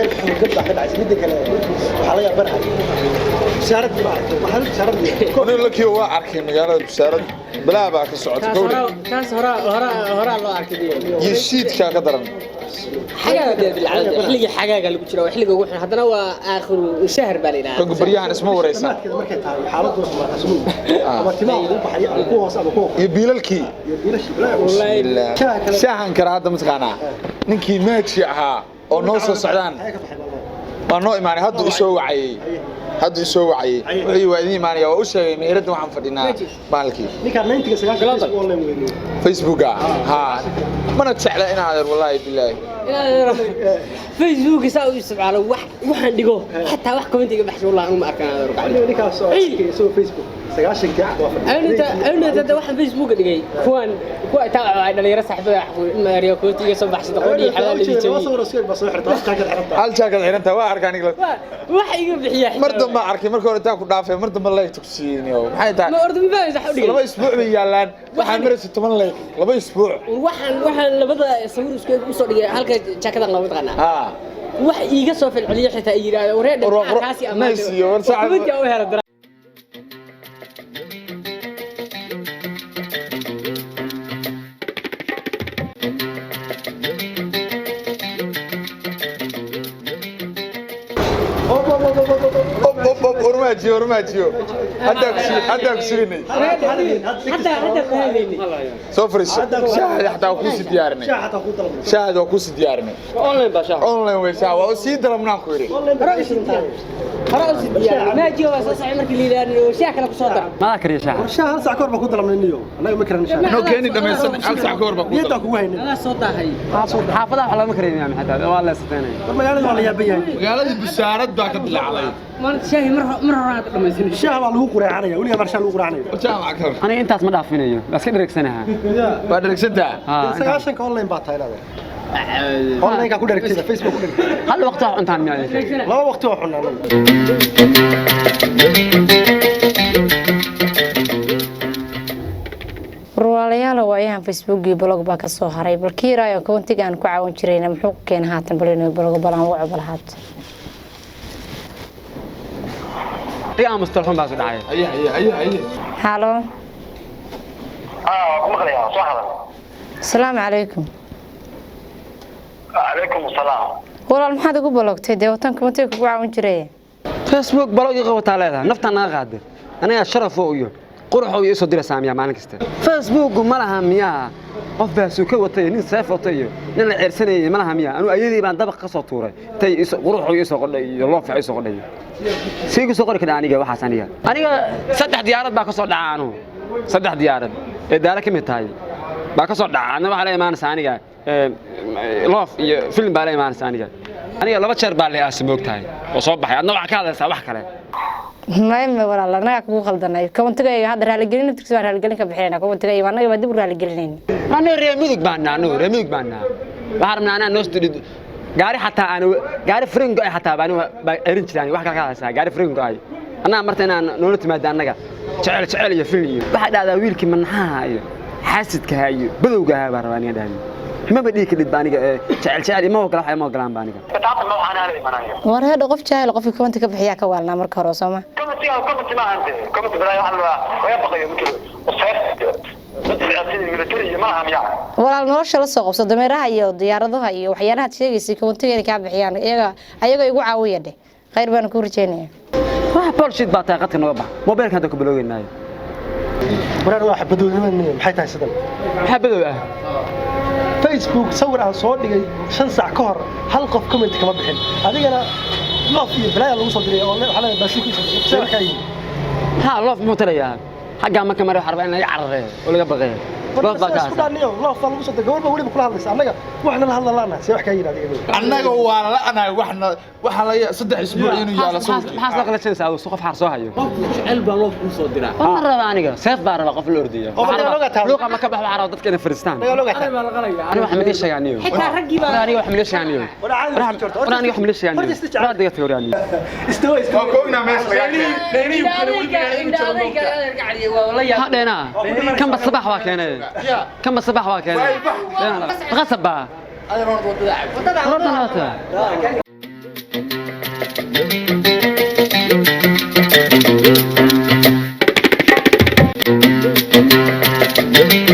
مالك قبل كده عايز مدك حاليا برحل بسارد محل بسارد كون لك هو أركي مقالة بسارد بلا باك الصعود كاس هراء الله أركي يشيد كقدرن حاجة بالعادة حلقة حاجة اللي بتشرب حلقة وإحنا حضنا وآخر شهر بالينا بريان اسمه وريسا كده مركز حالته اسمه أما تمام بحي أبوه أبوه يبيل الكي والله شاهن كرهذا متقانا نكي ماشي ها oo noo soo socdaan waa noo imaanay hadda isoo wacay wixii waa idin imaanay oo u sheegay meerada waxaan fadhinaa baalkii ninka 99 online weeyay Facebook ha mana jecla in aad wallahi billahi فيسبوك يساوي على واحد ديجو حتى واحد كومنتي بحث والله ما أركان ninka soo Facebook سجاشن أنا ده واحد فيسبوك دقي كوان تابع على اللي يرسح بيه ما رياكوتي يصبح شتقولي حلال اللي بيسوي بس هل شاكل حيرنتا waa arkaan igla واحد يقول بحياة marda ma arkay markii hore taa ku dhaafay marda ma leey tugsiiniyo maxay tahay ما أرد مبايز حولي laba isbuuc bay yaalaan waxaan maraysa 10 leey laba isbuuc waxaan labada sawir isku soo dhigay halka jaakada laba taqana wax iiga soo filciliyo xitaa ay yiraahdo wareed kaasi ama ورماجيو هذا كسيني حتى فهمني سوفرش شاهد حتى وكوس ديارني شاهد وكوس ديارني اونلاين باشا اونلاين ويسا وسيد لمنا كوري رئيس ديار ما جيو اساس عمرك اللي لانه شاكله كسودر ما كري شاحن شاهد هل ساعه كوربا كدلمنا نيو انا ما كرنا شاهد نو كاني دميسن هل ساعه كوربا يدا كو هين انا سو داهي حافظها ولا ما كريم يعني حتى والله ستاني magaalada wala yaabay magaalada bishaarad baa ka dilacday ما شاهي مره دميسن shaah baa lagu quraacanaya waliga marsha lagu quraacanaya jaamac kar انا انت ما دافينيو بس كده ركسنها waa dhagsantaa sagaashanka online baa tahay online ka ku dharagtida Facebook ku dharagtida هل وقتها انت عم يعني laba waqti oo xunaa ruwaalayaal waayahan Facebook iyo blog baa ka soo haray balkiiraayo koontiga aan ku caawin jirayna muxuu keenay haatan balino blog balan u cubalaad يا مستلهم باس دعاي اي halo مقليا صح السلام عليكم عليكم السلام walaal maxaad ugu blogtay de watan koontiga ku caawin jiray فيسبوك بلوغي قوتا leedahay naftana qaade aniga sharaf oo iyo qurux oo isoo dira saamiya maalin kasta Facebook ma laha miyaa qof baa soo ka watay nin saaf watay nin la ceersanayay ma laha miyaa anu ayadii baan dabaq ka soo tuuray tay qurux oo isoo qodhay iyo loo fiicay soo qodhay سيجو سوقر كده aniga waxa saniga aniga saddex diyaarad baa ka soo dhacaano saddex diyaarad ee daala ka mid tahay baa ka soo dhacaana waxa la imaan saaniga loof iyo film baa la imaan saaniga aniga laba jeer baa la asmoogtahay oo soo baxay adna waxa ka hadlaysaa wax kale ما walaal anaga ku qaldanay koontiga hadda raali gelin tirsan raali gelin ka bixinayna koontiga iyo anaga dib raali gelinayn aniga reemig baana waxaan rabnaa noo studi gaari hatta aan gaari fringo ay hatta baan erin jiraan wax kala haysaa gaari fringo ay anaa marta inaan nolol timaada anaga jecel iyo filiyo waxa dhacdaa wiilkii manaha iyo xaasidka hayo badowga baa rabaan inay dhahan ma badii kadib baaniga jecel ma ogala wax ma ogolaan baaniga taas ma waxaan aanay manaayo war hada qof jahil qof koontiga ka bixiya ka waalna marka hore Soomaa كم ما عندي كم تبراي الله ويبقى يمكن وصيف walaal nolosha la soo qabso dameeraha iyo diyaaradaha iyo waxyaalaha sheegaysi koontiga ka bixiyaan ayaga igu caawiyade khayr baan ku rajeenayaa wax bullshit baa tahay qadka nooba mobilka hada ku bilowgeynay warar wax badooninay maxay tahay sidan waxa badow ah Facebook sawir aan soo dhigay 5 saac ka hor hal qof comment kama bixin adigana loof iyo balaa lagu soo diray oo waxa la baashikiisa sawirkay ha loof mutalaya حاجة ما كمان حرب أنا يعرّه ولا بقى loof baa ka hadlayo loof baa lagu soo degay warba waliba kula hadlaysa annaga waxna la hadlaana si wax ka yiraahdo annaga waa la anaay waxa la 3 isbuuc inuu yaalo soo maxaa la kala jeesaa oo qof xarso hayo jecel baa loof ku soo diraa ma raba aniga seef baa raba qof la ordiyo luuqa ma ka baxo waxaa raba dadka inay fariistaan ana la qalaya ani wax ma sheeganiyo xitaa ragii baa ani wax ma sheeganiyo ani wax ma sheeganiyo baad diga teoriani istawa koogna mees laga hadena kan bas sabax waa keenay kan bas sabax waa keenay qasaba ayaan wadada wadada Thank you.